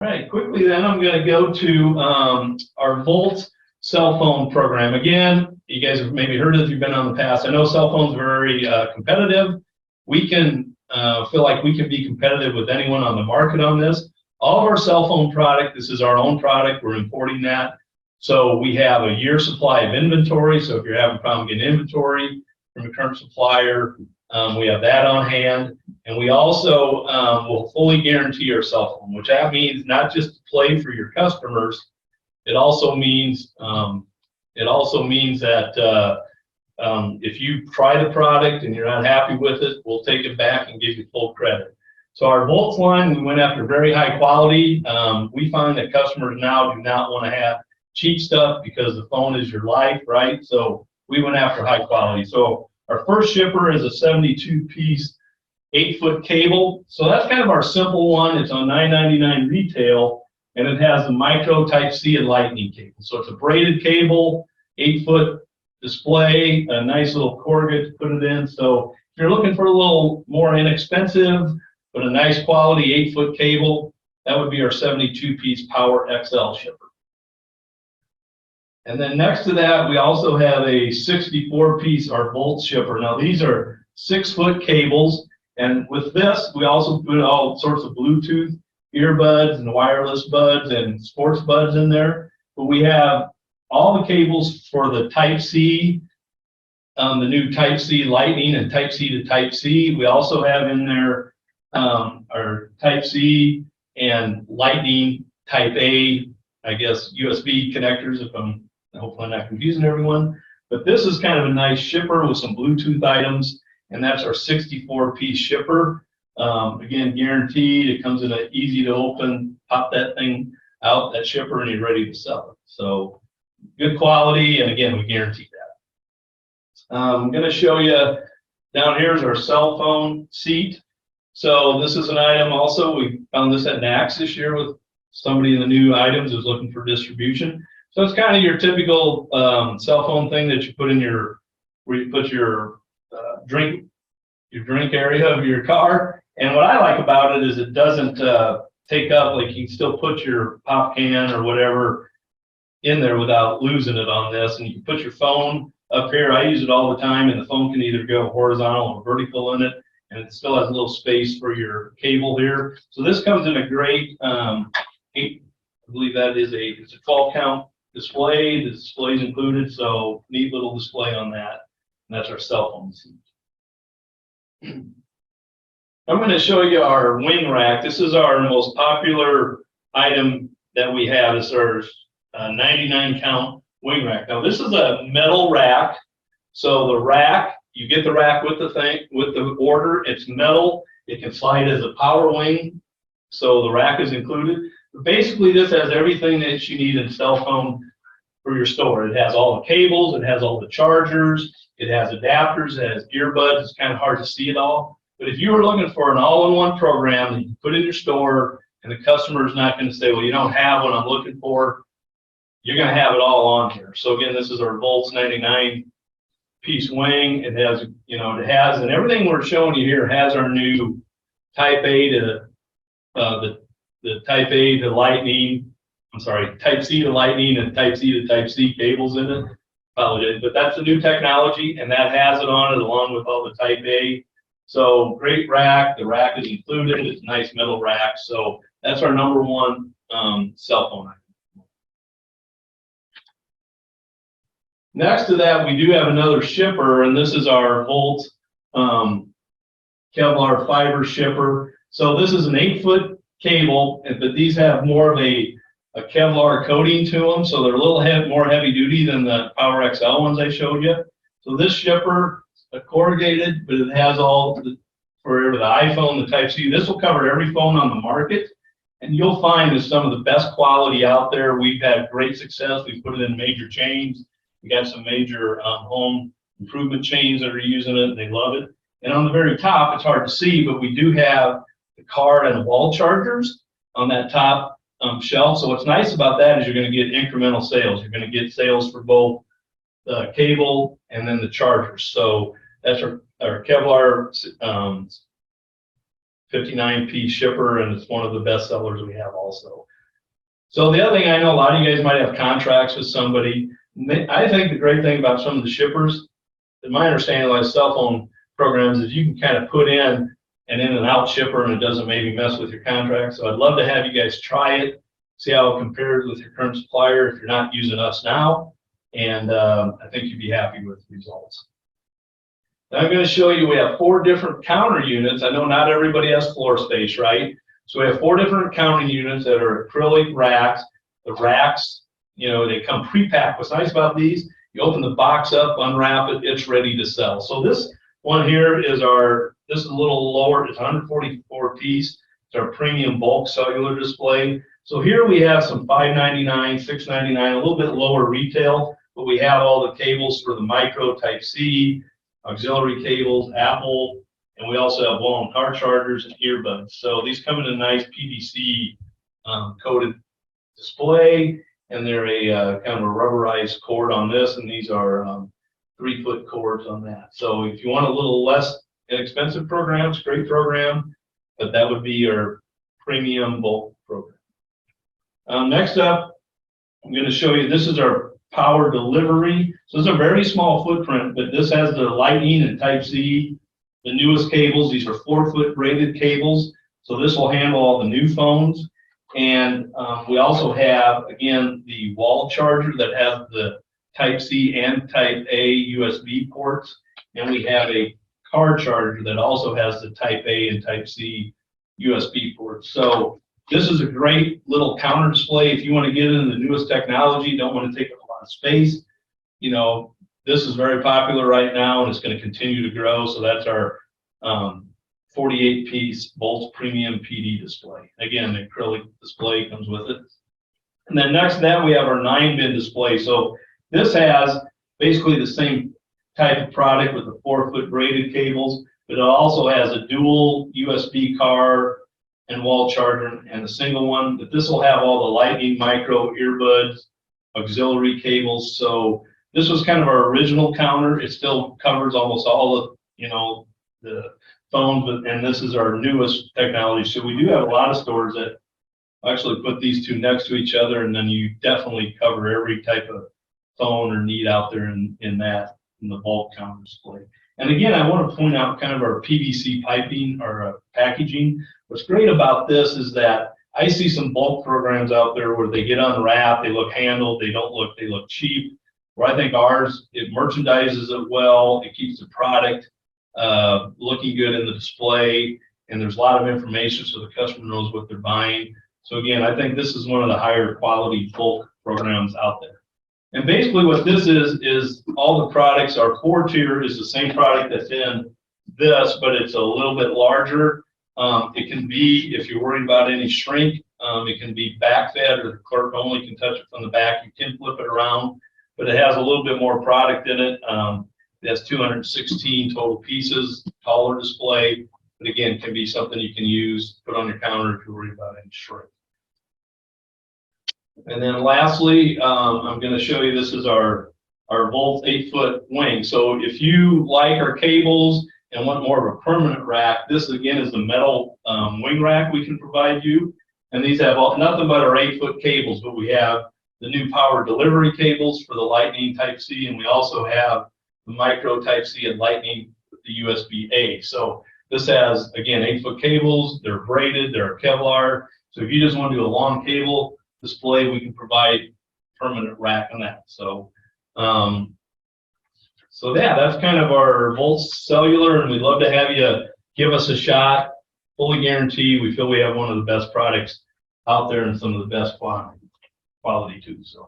All right, quickly then I'm going to go to our Voltz cell phone program. Again, you guys have maybe heard it if you've been on the past. I know cell phones are very competitive. We can feel like we can be competitive with anyone on the market on this. All of our cell phone product, this is our own product, we're importing that. So we have a year supply of inventory. So if you're having a problem getting inventory from a current supplier, we have that on hand. And we also will fully guarantee our cell phone, which that means not just to play for your customers. It also means that if you try the product and you're not happy with it, we'll take it back and give you full credit. So our Voltz line, we went after very high quality. We find that customers now do not want to have cheap stuff because the phone is your life, right? So we went after high quality. So our first shipper is a 72-piece 8-foot cable. So that's kind of our simple one. It's on $9.99 retail, and it has the micro Type-C and lightning cable. So it's a braided cable, 8-foot display, a nice little corrugate to put it in. So if you're looking for a little more inexpensive, but a nice quality 8-foot cable, that would be our 72-piece Power XL shipper. And then next to that, we also have a 64-piece, our Voltz shipper. Now these are 6-foot cables. And with this, we also put all sorts of Bluetooth earbuds and wireless buds and sports buds in there. But we have all the cables for the Type-C, the new Type-C Lightning and Type-C to Type-C. We also have in there our Type-C and Lightning Type-A, I guess, USB connectors, if I'm hopefully not confusing everyone. But this is kind of a nice shipper with some Bluetooth items, and that's our 64-piece shipper. Again, guaranteed. It comes in an easy to open, pop that thing out, that shipper, and you're ready to sell it. So good quality, and again, we guarantee that. I'm going to show you down here is our cell phone seat. So this is an item also. We found this at NACS this year with somebody in the new items who's looking for distribution. So it's kind of your typical cell phone thing that you put in where you put your drink area of your car. And what I like about it is it doesn't take up, like you can still put your pop can or whatever in there without losing it on this. And you can put your phone up here. I use it all the time, and the phone can either go horizontal or vertical in it, and it still has a little space for your cable here. So this comes in a great, I believe that is it's a 12-count display. The display is included, so neat little display on that. And that's our cell phone seat. I'm going to show you our wing rack. This is our most popular item that we have. It's our 99-count wing rack. Now this is a metal rack. So the rack, you get the rack with the order. It's metal. It can slide as a power wing. So the rack is included. But basically, this has everything that you need in a cell phone for your store. It has all the cables. It has all the chargers. It has adapters. It has earbuds. It's kind of hard to see it all. But if you were looking for an all-in-one program that you put in your store, and the customer is not going to say, well, you don't have what I'm looking for, you're going to have it all on here. So again, this is our Voltz 99-piece wing. It has, and everything we're showing you here has our new Type-A to the Type-A to Lightning, Type-C to Lightning and Type-C to Type-C cables in it. Apologize, but that's the new technology, and that has it on it along with all the Type-A. So great rack. The rack is included. It's a nice metal rack. So that's our number one cell phone item. Next to that, we do have another shipper, and this is our Voltz Kevlar fiber shipper. So this is an 8-foot cable, but these have more of a Kevlar coating to them, so they're a little more heavy duty than the Power XL ones I showed you. So this shipper, corrugated, but it has all for the iPhone, the Type-C. This will cover every phone on the market, and you'll find it's some of the best quality out there. We've had great success. We've put it in major chains. We got some major home improvement chains that are using it, and they love it. And on the very top, it's hard to see, but we do have the car and the wall chargers on that top shelf. So what's nice about that is you're going to get incremental sales. You're going to get sales for both the cable and then the chargers. So that's our Kevlar 59-piece shipper, and it's one of the best sellers we have also. So the other thing, I know a lot of you guys might have contracts with somebody. I think the great thing about some of the shippers, in my understanding, like cell phone programs, is you can kind of put in an in and out shipper and it doesn't maybe mess with your contract. So I'd love to have you guys try it, see how it compares with your current supplier if you're not using us now. And I think you'd be happy with the results. Now I'm going to show you, we have 4 different counter units. I know not everybody has floor space, right? So we have 4 different counting units that are acrylic racks. The racks, you know, they come pre-packed. What's nice about these, you open the box up, unwrap it, it's ready to sell. So this one here is this is a little lower, it's 144 piece. It's our premium Voltz Cellular display. So here we have some $5.99, $6.99, a little bit lower retail, but we have all the cables for the micro Type-C, auxiliary cables, Apple, and we also have wall and car chargers and earbuds. So these come in a nice PVC coated display, and they're a kind of a rubberized cord on this, and these are 3-foot cords on that. So if you want a little less inexpensive program, it's a great program, but that would be your premium bulk program. Next up, I'm going to show you, this is our power delivery. So this is a very small footprint, but this has the Lightning and Type-C, the newest cables. These are 4-foot braided cables. So this will handle all the new phones. And we also have, again, the wall charger that has the Type-C and Type-A USB ports. And we have a car charger that also has the Type-A and Type-C USB ports. So this is a great little counter display. If you want to get into the newest technology, don't want to take up a lot of space, you know, this is very popular right now and it's going to continue to grow. So that's our 48-piece Voltz Premium PD display. Again, the acrylic display comes with it. And then next to that, we have our 9-bin display. So this has basically the same type of product with the 4-foot braided cables, but it also has a dual USB car and wall charger and a single one. But this will have all the Lightning micro earbuds, auxiliary cables. So this was kind of our original counter. It still covers almost all of, you know, the phones, and this is our newest technology. So we do have a lot of stores that actually put these two next to each other, and then you definitely cover every type of phone or need out there in the bulk counter display. And again, I want to point out kind of our PVC piping or packaging. What's great about this is that I see some bulk programs out there where they get unwrapped, they look handled, they look cheap. Where I think ours, it merchandises it well, it keeps the product looking good in the display, and there's a lot of information so the customer knows what they're buying. So again, I think this is one of the higher quality bulk programs out there. And basically what this is all the products, our 4-tier is the same product that's in this, but it's a little bit larger. It can be, if you're worried about any shrink, it can be back-fed, or the clerk only can touch it from the back. You can flip it around, but it has a little bit more product in it. It has 216 total pieces, taller display, but again, can be something you can use, put on your counter if you're worried about any shrink. And then lastly, I'm going to show you, this is our Voltz 8-foot wing. So if you like our cables and want more of a permanent rack, this again is the metal wing rack we can provide you. And these have nothing but our 8-foot cables, but we have the new power delivery cables for the Lightning Type-C, and we also have the micro Type-C and Lightning with the USB-A. So this has, again, 8-foot cables, they're braided, they're Kevlar. So if you just want to do a long cable display, we can provide permanent rack on that. So, so yeah, that's kind of our Voltz Cellular, and we'd love to have you give us a shot. Fully guaranteed, we feel we have one of the best products out there and some of the best quality too. So.